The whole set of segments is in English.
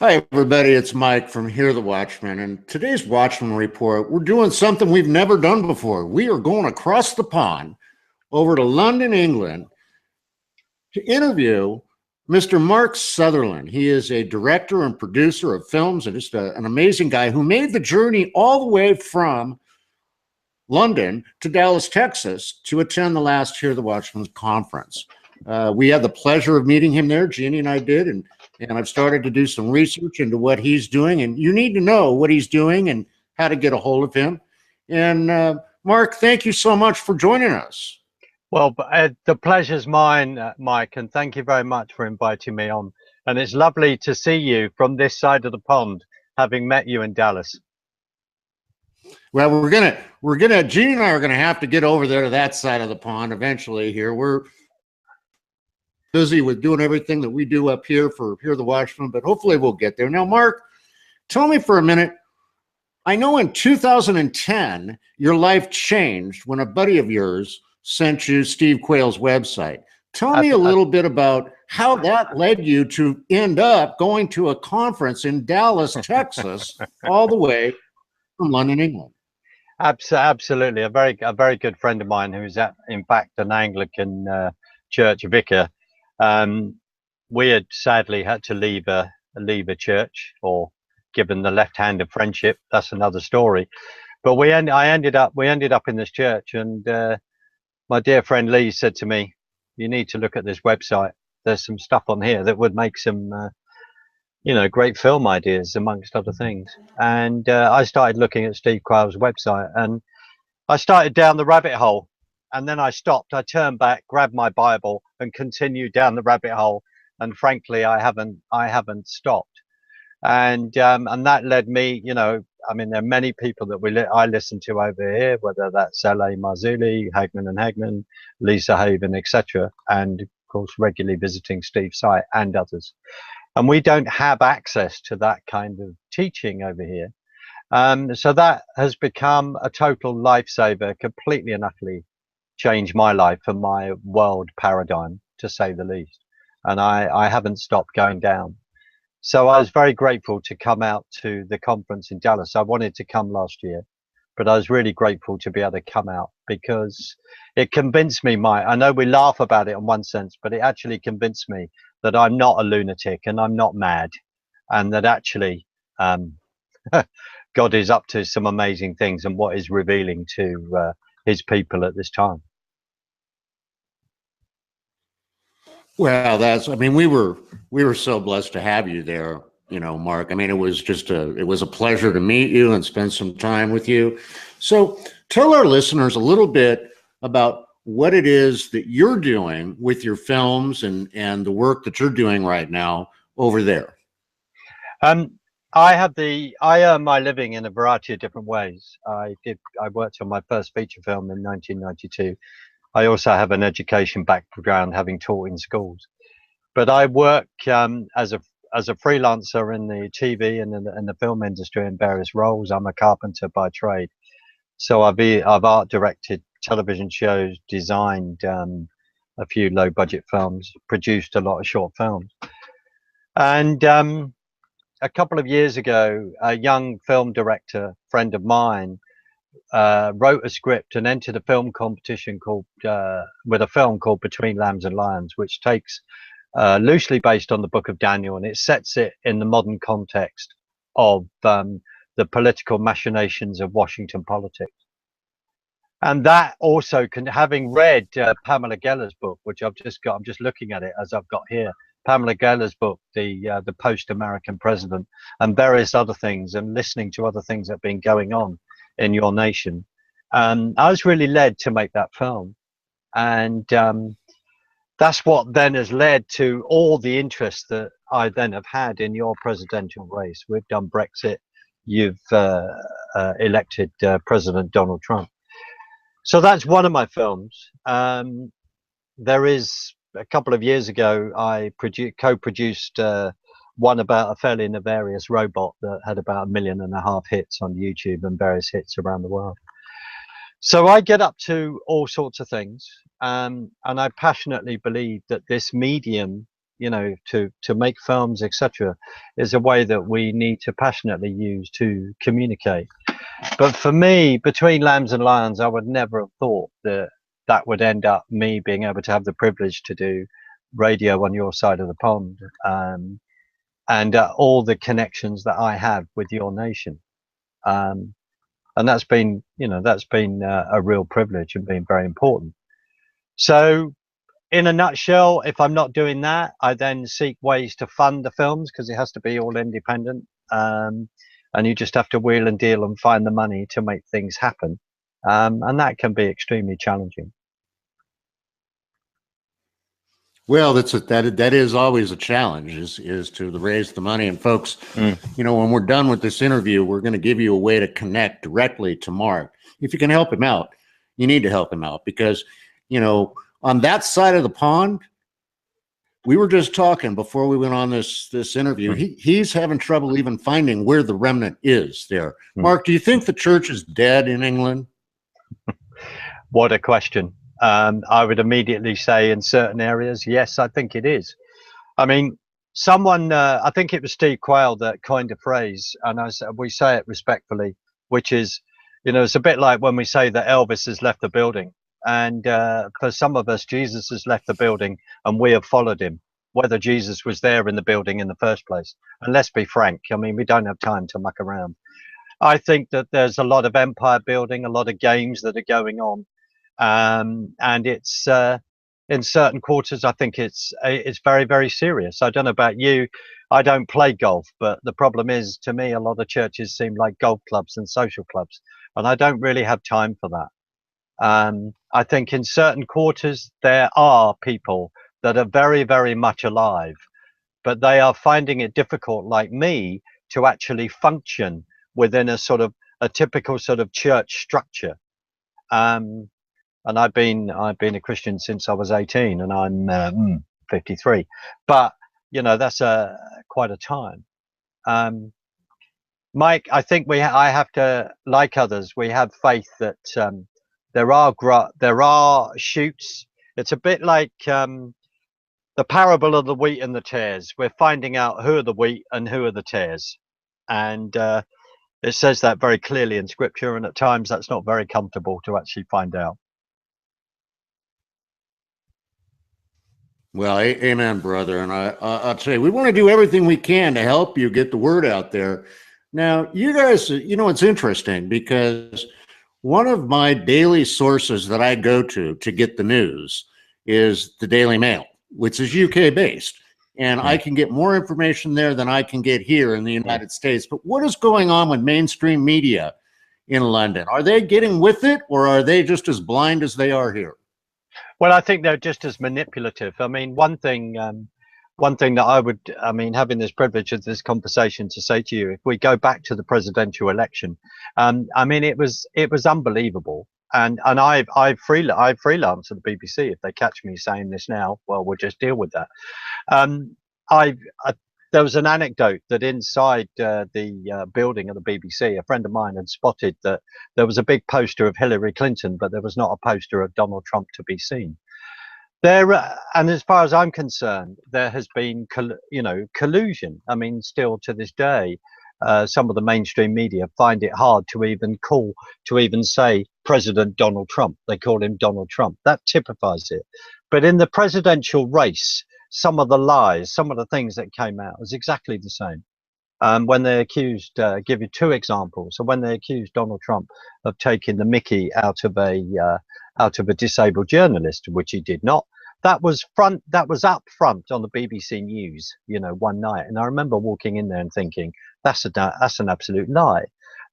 Hi, everybody. It's Mike from Here the Watchmen. And today's Watchmen Report, we're doing something we've never done before. We are going across the pond over to London, England, to interview Mr. Mark Sutherland. He is a director and producer of films and just an amazing guy who made the journey all the way from London to Dallas, Texas, to attend the last Here the Watchmen conference. We had the pleasure of meeting him there. Jeannie and I did, and I've started to do some research into what he's doing. And you need to know what he's doing and how to get a hold of him. And Mark, thank you so much for joining us. Well, the pleasure's mine, Mike, and thank you very much for inviting me on. And it's lovely to see you from this side of the pond, having met you in Dallas. Well, Jeannie and I are gonna have to get over there to that side of the pond eventually. Here, we're busy with doing everything that we do up here for Here the Watchmen, but hopefully we'll get there. Now, Mark, tell me for a minute. I know in 2010 your life changed when a buddy of yours sent you Steve Quayle's website. Tell me a little bit about how that led you to end up going to a conference in Dallas, Texas, all the way from London, England. Absolutely, a very good friend of mine who's in fact an Anglican church vicar. We had sadly had to leave a church, or given the left hand of friendship. That's another story. But we ended up in this church, and my dear friend Lee said to me, "You need to look at this website. There's some stuff on here that would make some great film ideas, amongst other things." And I started looking at Steve Quayle's website, and I started down the rabbit hole, and then I stopped. I turned back, grabbed my Bible, and continued down the rabbit hole. And frankly, I haven't stopped. And that led me, I mean, there are many people that I listen to over here, whether that's L.A. Marzulli, Hagman and Hagman, Lisa Haven, etc., and of course regularly visiting Steve's site and others. And we don't have access to that kind of teaching over here. So that has become a total lifesaver, completely and utterly changed my life and my world paradigm, to say the least. And I haven't stopped going down. So I was very grateful to come out to the conference in Dallas. I wanted to come last year, but I was really grateful to be able to come out, because it convinced me, I know we laugh about it in one sense, but it actually convinced me that I'm not a lunatic and I'm not mad, and that actually God is up to some amazing things and what is revealing to his people at this time. Well, we were so blessed to have you there, Mark. I mean, it was a pleasure to meet you and spend some time with you. So tell our listeners a little bit about what it is that you're doing with your films and the work that you're doing right now over there. I earn my living in a variety of different ways. I worked on my first feature film in 1992. I also have an education background, having taught in schools. But I work as a freelancer in the TV and in the film industry in various roles. I'm a carpenter by trade, so I've art directed television shows, designed a few low budget films, produced a lot of short films. And a couple of years ago, a young film director friend of mine wrote a script and entered a film competition with a film called Between Lambs and Lions, which takes loosely based on the book of Daniel, and it sets it in the modern context of the political machinations of Washington politics. And that also having read Pamela Geller's book, which I'm just looking at it as I've got here, Pamela Geller's book, the post-American president, and various other things, and listening to other things that have been going on in your nation, I was really led to make that film. And that's what then has led to all the interest that I then have had in your presidential race. We've done Brexit, you've elected President Donald Trump. So that's one of my films. There is, a couple of years ago, I co-produced one about a fairly nefarious robot that had about 1.5 million hits on YouTube and various hits around the world. So I get up to all sorts of things, and I passionately believe that this medium, you know, to make films, etc., is a way that we need to passionately use to communicate. But for me, between Lambs and Lions, I would never have thought that that would end up me being able to have the privilege to do radio on your side of the pond, and all the connections that I have with your nation. And that's been, you know, that's been a real privilege and been very important. So in a nutshell, if I'm not doing that, I then seek ways to fund the films, because it has to be all independent. And you just have to wheel and deal and find the money to make things happen. And that can be extremely challenging. Well, that is always a challenge, is to raise the money. And folks, you know, when we're done with this interview, we're going to give you a way to connect directly to Mark. If you can help him out, you need to help him out, because, you know, on that side of the pond, we were just talking before we went on this interview. He's having trouble even finding where the remnant is there. Mark, do you think the church is dead in England? What a question. I would immediately say in certain areas, yes, I think it is. I mean, someone, I think it was Steve Quayle that coined a phrase, and we say it respectfully, which is, you know, it's a bit like when we say that Elvis has left the building. And for some of us, Jesus has left the building and we have followed him, whether Jesus was there in the building in the first place. And let's be frank, I mean, we don't have time to muck around. I think that there's a lot of empire building, a lot of games that are going on. And it's in certain quarters, I think it's very, very serious. I don't know about you. I don't play golf, but the problem is, to me, a lot of churches seem like golf clubs and social clubs, and I don't really have time for that. I think in certain quarters there are people that are very, very much alive, but they are finding it difficult, like me, to actually function within a sort of a typical sort of church structure. And I've been a Christian since I was 18, and I'm 53. But you know, that's quite a time. Mike, I think I have to, like others, we have faith that there are shoots. It's a bit like the parable of the wheat and the tares. We're finding out who are the wheat and who are the tares, and it says that very clearly in Scripture. And at times, that's not very comfortable to actually find out. Well, amen, brother. And I'll tell you, we want to do everything we can to help you get the word out there. Now, you guys, you know, it's interesting because one of my daily sources that I go to get the news is the Daily Mail, which is UK based. And I can get more information there than I can get here in the United States. But what is going on with mainstream media in London? Are they getting with it, or are they just as blind as they are here? Well, I think they're just as manipulative. I mean, one thing that I would, I mean, having this privilege of this conversation to say to you, if we go back to the presidential election, I mean, it was unbelievable. And I freelance at the BBC. If they catch me saying this now, well, we'll just deal with that. There was an anecdote that inside the building of the BBC, a friend of mine had spotted that there was a big poster of Hillary Clinton, but there was not a poster of Donald Trump to be seen. And as far as I'm concerned, there has been, collusion. I mean, still to this day, some of the mainstream media find it hard to even say President Donald Trump. They call him Donald Trump. That typifies it. But in the presidential race, some of the lies, some of the things that came out was exactly the same. When they accused, give you two examples. So when they accused Donald Trump of taking the mickey out of a disabled journalist, which he did not, that was up front on the BBC News, one night. And I remember walking in there and thinking, that's an absolute lie.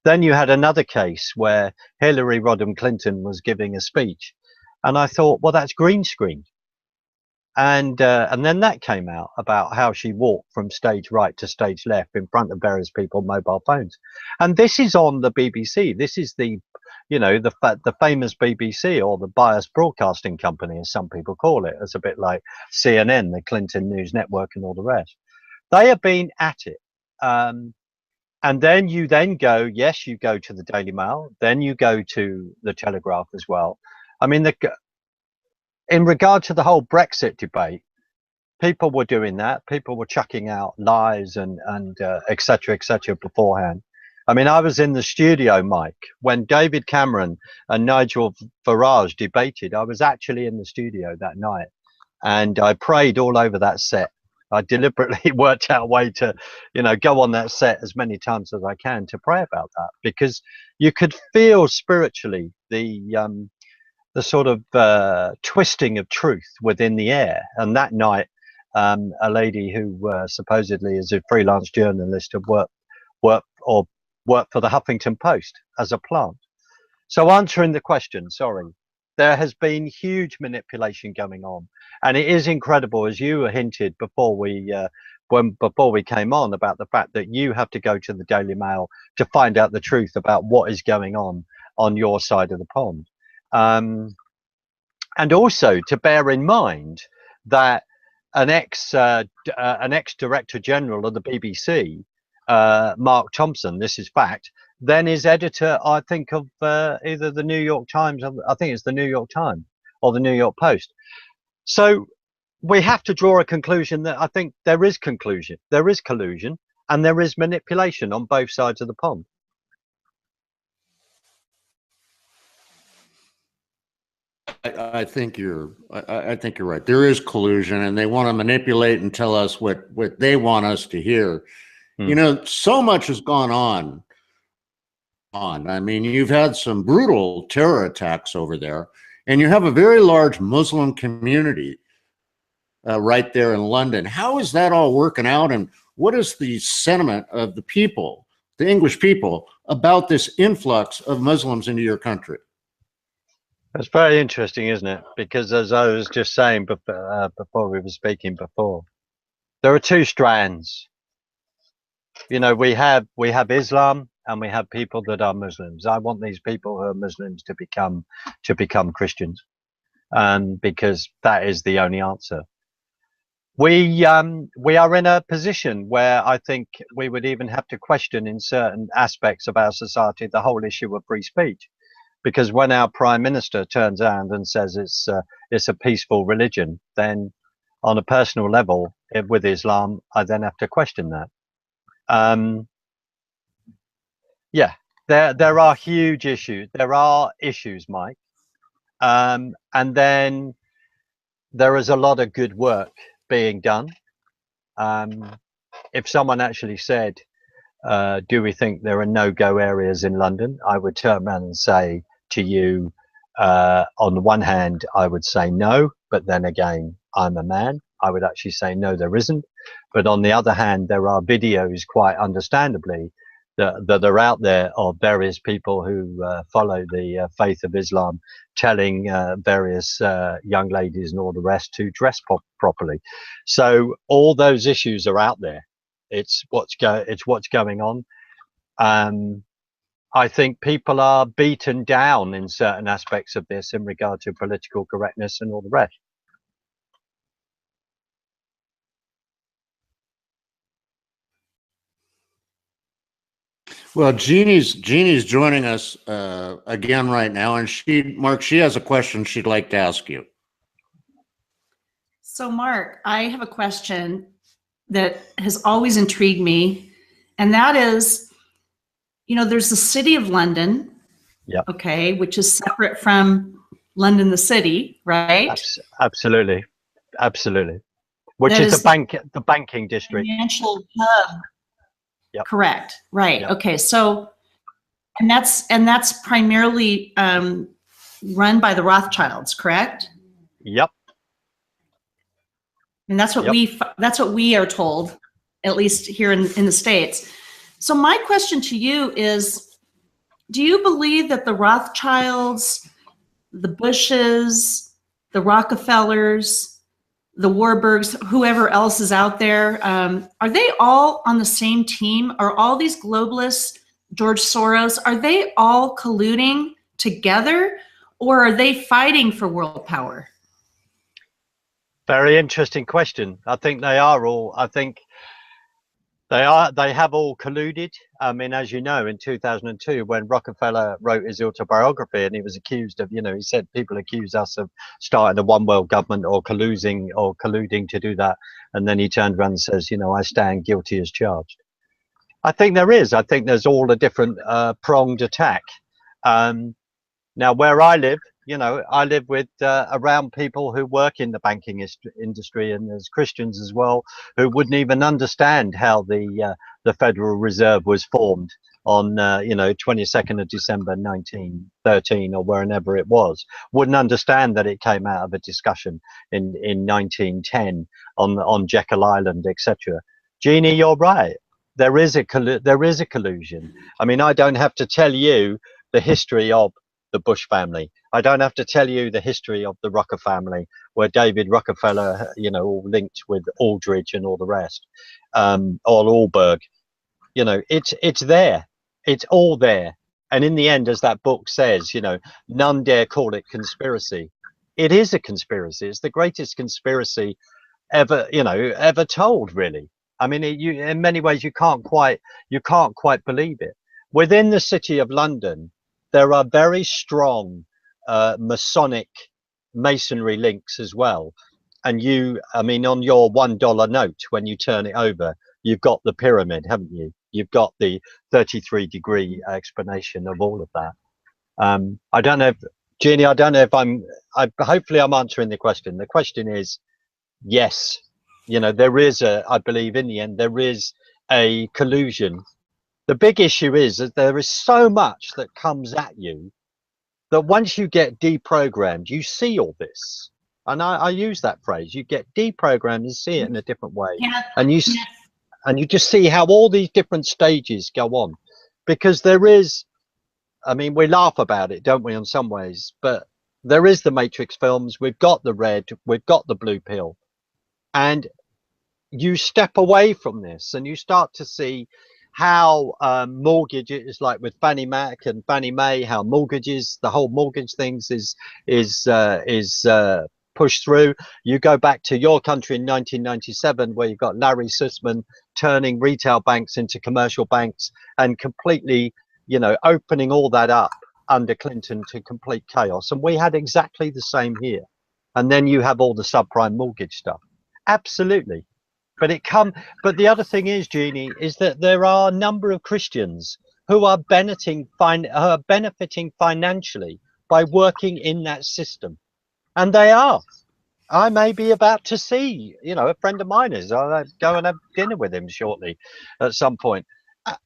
Then you had another case where Hillary Rodham Clinton was giving a speech, and I thought, well, that's green screen. And then that came out about how she walked from stage right to stage left in front of various people, mobile phones. And this is on the BBC. This is the famous BBC, or the biased broadcasting company, as some people call it. It's a bit like CNN, the Clinton News Network, and all the rest. They have been at it. And then you go, yes, you go to the Daily Mail, then you go to the Telegraph as well. I mean, in regard to the whole Brexit debate, people were doing that. People were chucking out lies and et cetera, beforehand. I mean, I was in the studio, Mike, when David Cameron and Nigel Farage debated. I was actually in the studio that night, and I prayed all over that set. I deliberately worked out a way to, you know, go on that set as many times as I can to pray about that, because you could feel spiritually the sort of twisting of truth within the air. And that night, a lady who supposedly is a freelance journalist had worked for the Huffington Post as a plant. So answering the question, sorry, there has been huge manipulation going on, and it is incredible, as you hinted before we came on, about the fact that you have to go to the Daily Mail to find out the truth about what is going on your side of the pond. And also to bear in mind that an ex-director general of the BBC, Mark Thompson, this is fact, then is editor, I think, of either the New York Times, I think it's the New York Times or the New York Post. So we have to draw a conclusion that I think there is collusion, and there is manipulation on both sides of the pond. I think you're right. There is collusion, and they want to manipulate and tell us what they want us to hear. You know, so much has gone on. I mean, you've had some brutal terror attacks over there, and you have a very large Muslim community right there in London. How is that all working out, and what is the sentiment of the people, the English people, about this influx of Muslims into your country? That's very interesting, isn't it? Because as I was just saying before we were speaking before, there are two strands. You know, we have Islam, and we have people that are Muslims. I want these people who are Muslims to become Christians, because that is the only answer. We are in a position where I think we would even have to question in certain aspects of our society the whole issue of free speech, because when our Prime Minister turns around and says it's a peaceful religion, then on a personal level with Islam, I then have to question that. Yeah, there are huge issues. There are issues, Mike. And then there is a lot of good work being done. If someone actually said, do we think there are no-go areas in London? I would turn around and say to you, on the one hand, I would say no, but then again, I'm a man. I would actually say no, there isn't. But on the other hand, there are videos, quite understandably, that are out there of various people who follow the faith of Islam telling various young ladies and all the rest to dress properly. So all those issues are out there. It's what's going on. I think people are beaten down in certain aspects of this in regard to political correctness and all the rest. Well, Jeannie's joining us again right now, and Mark, she has a question she'd like to ask you. So, Mark, I have a question that has always intrigued me, and that is, you know, there's the City of London, yeah, okay, which is separate from London, the city, right? Absolutely, which is the banking district, financial hub. Yep. Correct. Right. Yep. Okay. So, and that's primarily run by the Rothschilds, correct? Yep. And that's what we are told, at least here in the States. So my question to you is, do you believe that the Rothschilds, the Bushes, the Rockefellers, the Warburgs, whoever else is out there, are they all on the same team? Are all these globalists, George Soros, are they all colluding together, or are they fighting for world power? Very interesting question. I think they are all. I think They have all colluded. I mean, as you know, in 2002, when Rockefeller wrote his autobiography, and he was accused of, he said people accuse us of starting a one world government or colluding to do that, and then he turned around and says, I stand guilty as charged. I think there is. I think there's all a different pronged attack. Now, where I live, I live with around people who work in the banking industry, and there's Christians as well who wouldn't even understand how the Federal Reserve was formed on 22nd of December 1913 or wherever it was. Wouldn't understand that it came out of a discussion in 1910 on Jekyll Island, etc. Jeannie, you're right. There is a collusion. I mean, I don't have to tell you the history of the Bush family. I don't have to tell you the history of the Rucker family, where David Rockefeller, all linked with Aldrich and all the rest, or Allberg. It's there. It's all there. And in the end, as that book says, none dare call it conspiracy. It is a conspiracy. It's the greatest conspiracy ever, ever told, really. I mean, in many ways, you can't quite believe it. Within the City of London, there are very strong masonry links as well. And I mean, on your $1 note, when you turn it over, you've got the pyramid, haven't you? You've got the 33-degree explanation of all of that. I don't know if, Jeannie, hopefully I'm answering the question. The question is, yes, there is I believe in the end, there is a collusion. The big issue is that there is so much that comes at you that once you get deprogrammed, you see all this. And I use that phrase, you get deprogrammed and see it in a different way. Yeah. And you just see how all these different stages go on. Because there is, I mean, we laugh about it, don't we, in some ways, but there is the Matrix films, we've got the red, we've got the blue pill. And you step away from this and you start to see how mortgages, like with Fannie Mac and Fannie Mae, how mortgages, the whole mortgage things is pushed through. You go back to your country in 1997, where you got Larry Sussman turning retail banks into commercial banks and completely, opening all that up under Clinton to complete chaos. And we had exactly the same here. And then you have all the subprime mortgage stuff. Absolutely. But the other thing is, Jeannie, is that there are a number of Christians who are benefiting financially by working in that system. And they are. I may be about to see, a friend of mine is. I'll go and have dinner with him shortly at some point.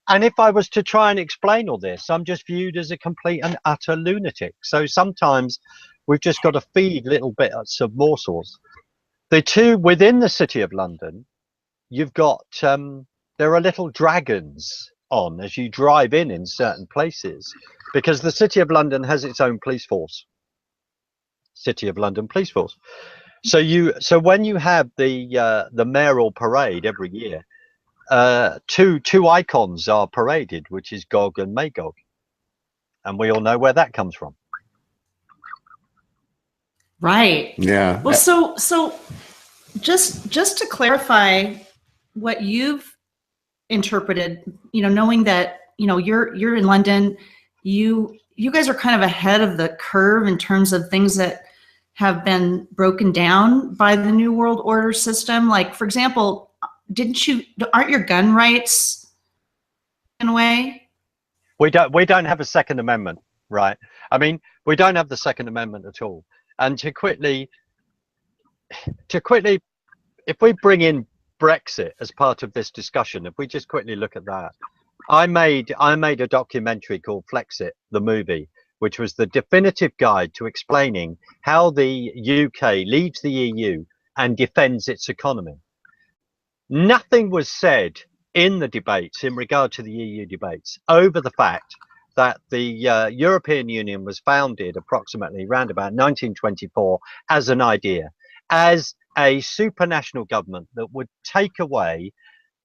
And if I was to try and explain all this, I'm just viewed as a complete and utter lunatic. So sometimes we've just got to feed little bits of morsels. The two within the City of London, you've got, there are little dragons on as you drive in certain places, because the City of London has its own police force. City of London police force. So when you have the mayoral parade every year, two icons are paraded, which is Gog and Magog, and we all know where that comes from. Right. Yeah. Well, so just to clarify what you've interpreted, knowing that, you're in London, you guys are kind of ahead of the curve in terms of things that have been broken down by the New World Order system. Like, for example, aren't your gun rights in a way? We don't have a Second Amendment, right? I mean, we don't have the Second Amendment at all. And to quickly, if we bring in Brexit as part of this discussion, if we just quickly look at that, I made a documentary called Flexit, the movie, which was the definitive guide to explaining how the UK leaves the EU and defends its economy. Nothing was said in the debates in regard to the EU debates over the fact that the European Union was founded approximately around about 1924 as an idea, as a supranational government that would take away,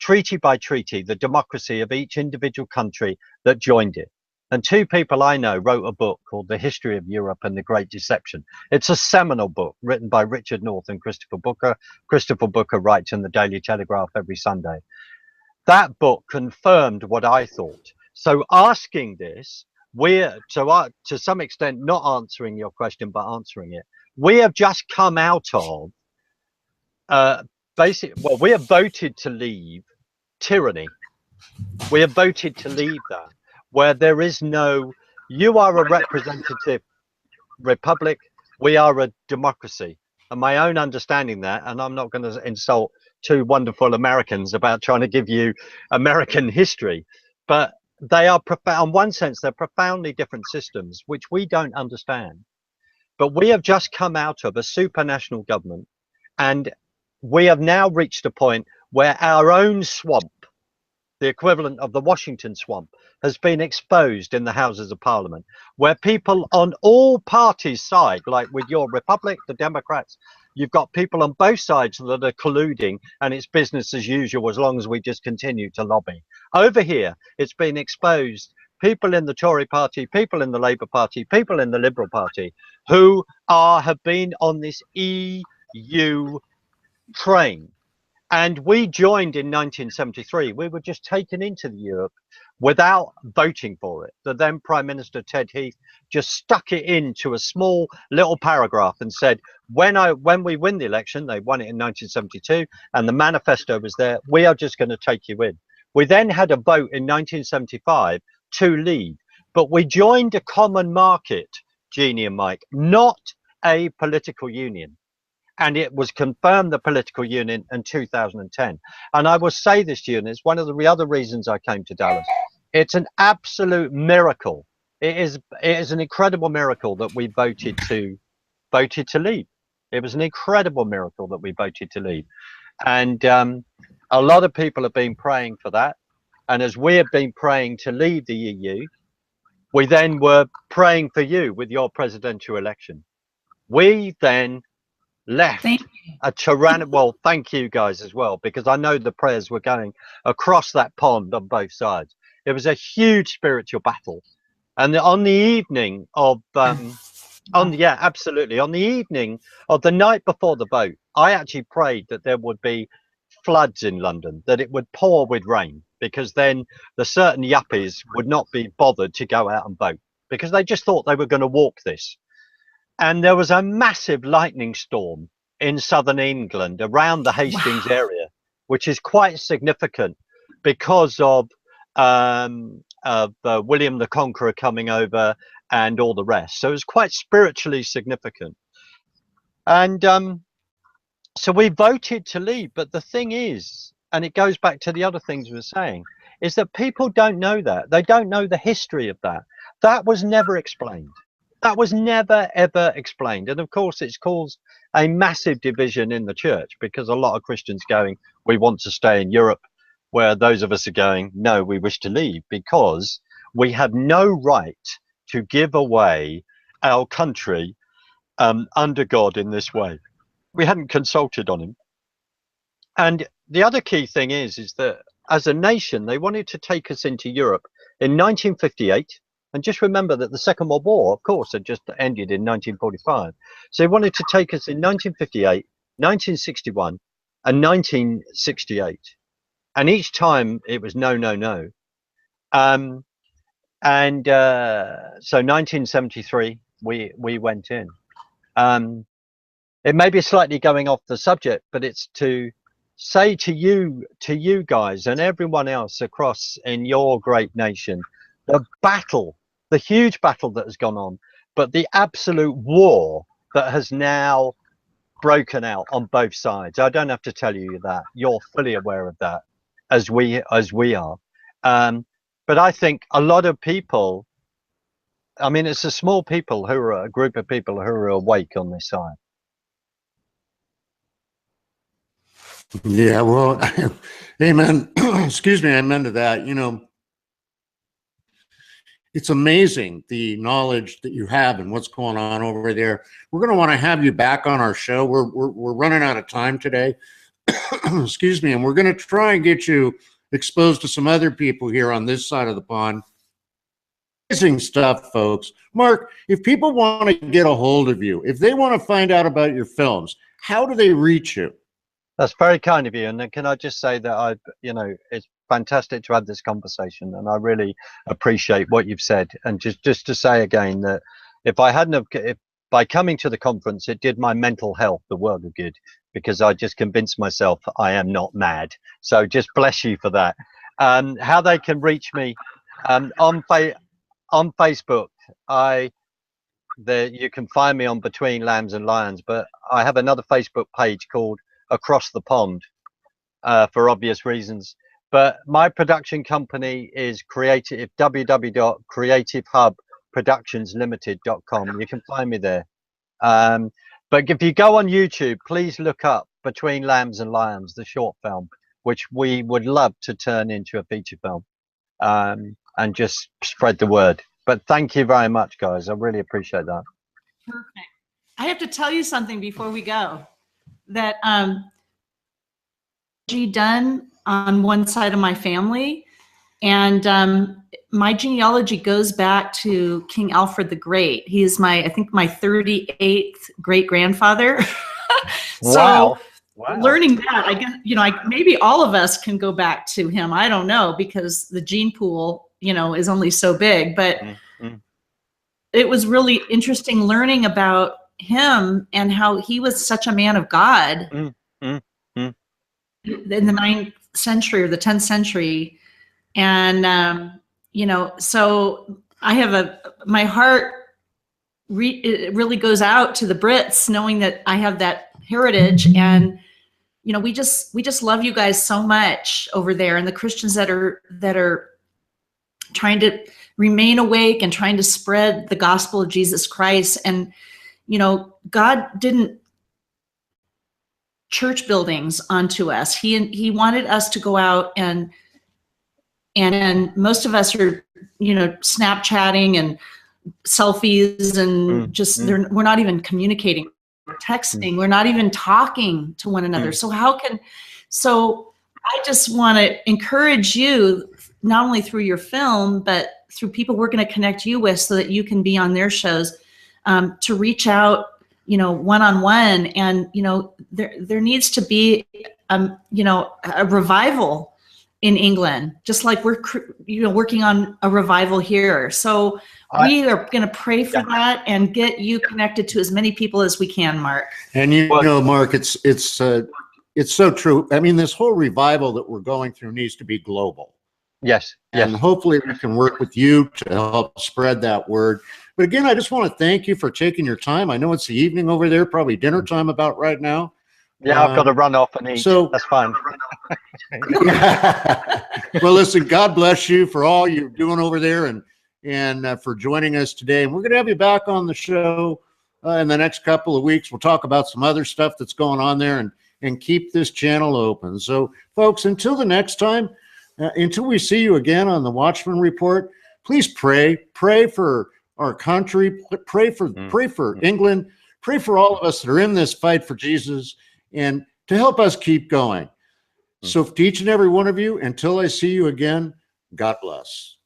treaty by treaty, the democracy of each individual country that joined it. And two people I know wrote a book called The History of Europe and the Great Deception. It's a seminal book written by Richard North and Christopher Booker. Christopher Booker writes in the Daily Telegraph every Sunday. that book confirmed what I thought. So asking this, we're to some extent not answering your question, but answering it. We have just come out of well, we have voted to leave tyranny. We have voted to leave that, where there is no, you are a representative republic, we are a democracy. And my own understanding that, and I'm not going to insult two wonderful Americans about trying to give you American history, but they are profound. In one sense, they're profoundly different systems, which we don't understand. But we have just come out of a supranational government, and we have now reached a point where our own swamp, the equivalent of the Washington swamp, has been exposed in the Houses of Parliament, where people on all parties' side, like with your Republic, the Democrats, you've got people on both sides that are colluding, and it's business as usual as long as we just continue to lobby. Over here, it's been exposed. People in the Tory party, people in the Labour Party, people in the Liberal Party, who have been on this EU train. And we joined in 1973. We were just taken into the Europe without voting for it. The then Prime Minister Ted Heath just stuck it into a small little paragraph and said, when we win the election, they won it in 1972, and the manifesto was there, we are just going to take you in. We then had a vote in 1975 to leave, but we joined a common market, Jeannie and Mike, not a political union. And it was confirmed the political union in 2010. And I will say this to you, and it's one of the other reasons I came to Dallas. It's an absolute miracle. It is an incredible miracle that we voted to leave. It was an incredible miracle that we voted to leave. And a lot of people have been praying for that. And as we have been praying to leave the EU, we then were praying for you with your presidential election. We then left a tyrannical, well, thank you guys as well, because I know the prayers were going across that pond on both sides. It was a huge spiritual battle. And on the evening of, absolutely, on the evening of the night before the vote, I actually prayed that there would be floods in London, that it would pour with rain, because then the certain yuppies would not be bothered to go out and vote, because they just thought they were going to walk this. And there was a massive lightning storm in southern England around the Hastings area, which is quite significant because of William the Conqueror coming over and all the rest. So it's quite spiritually significant. And so we voted to leave. But the thing is, and it goes back to the other things we were saying, is that people don't know that. They don't know the history of that. That was never explained. That was never, ever explained. And of course, it's caused a massive division in the church, because a lot of Christians going, we want to stay in Europe, where those of us are going, no, we wish to leave, because we have no right to give away our country under God in this way. We hadn't consulted on him. And the other key thing is that as a nation, they wanted to take us into Europe in 1958. And just remember that the Second World War, of course, had just ended in 1945. So they wanted to take us in 1958, 1961, and 1968. And each time it was no, no, no. So 1973, we went in. It may be slightly going off the subject, but it's to say to you guys and everyone else across in your great nation, the battle, the huge battle that has gone on, but the absolute war that has now broken out on both sides. I don't have to tell you that. You're fully aware of that, as we are. But I think a lot of people, I mean, it's a small people who are a group of people who are awake on this side. Yeah, well, amen. Excuse me, amen to that. You know, it's amazing the knowledge that you have and what's going on over there. We're going to want to have you back on our show. We're running out of time today. Excuse me, and we're going to try and get you exposed to some other people here on this side of the pond. Amazing stuff, folks. Mark, if people want to get a hold of you, if they want to find out about your films, how do they reach you? That's very kind of you. And then can I just say that fantastic to have this conversation, and I really appreciate what you've said. And just to say again that if by coming to the conference, it did my mental health the world of good, because I just convinced myself I am not mad. So just bless you for that. How they can reach me on Facebook, you can find me on Between Lambs and Lions, but I have another Facebook page called Across the Pond, for obvious reasons. But my production company is www.creativehubproductionslimited.com. You can find me there. But if you go on YouTube, please look up Between Lambs and Lions, the short film, which we would love to turn into a feature film, and just spread the word. But thank you very much, guys. I really appreciate that. Perfect. I have to tell you something before we go, that done on one side of my family, and my genealogy goes back to King Alfred the Great. He is I think my 38th great grandfather. So Wow. Learning that, I guess, maybe all of us can go back to him. I don't know, because the gene pool, is only so big, but it was really interesting learning about him and how he was such a man of God in the 9th century or the 10th century. And, so I have my heart it really goes out to the Brits, knowing that I have that heritage. And, we just love you guys so much over there, and the Christians that are trying to remain awake and trying to spread the gospel of Jesus Christ. And, God didn't church buildings onto us. He wanted us to go out and most of us are, Snapchatting and selfies and we're not even communicating, we're texting, we're not even talking to one another. So I just want to encourage you, not only through your film, but through people we're going to connect you with so that you can be on their shows, to reach out, one-on-one. And, there needs to be, a revival in England, just like we're, working on a revival here. So we are going to pray for that and get you connected to as many people as we can, Mark. And Mark, it's so true. I mean, this whole revival that we're going through needs to be global. Yes. And hopefully we can work with you to help spread that word. But again, I just want to thank you for taking your time. I know it's the evening over there, probably dinner time about right now. Yeah, I've got to run off and eat. So that's fine. Well, listen, God bless you for all you're doing over there, and for joining us today. And we're going to have you back on the show in the next couple of weeks. We'll talk about some other stuff that's going on there, and keep this channel open. So, folks, until the next time, until we see you again on the Watchman Report, please pray for our country, pray for England, pray for all of us that are in this fight for Jesus, and to help us keep going. So to each and every one of you, until I see you again, God bless.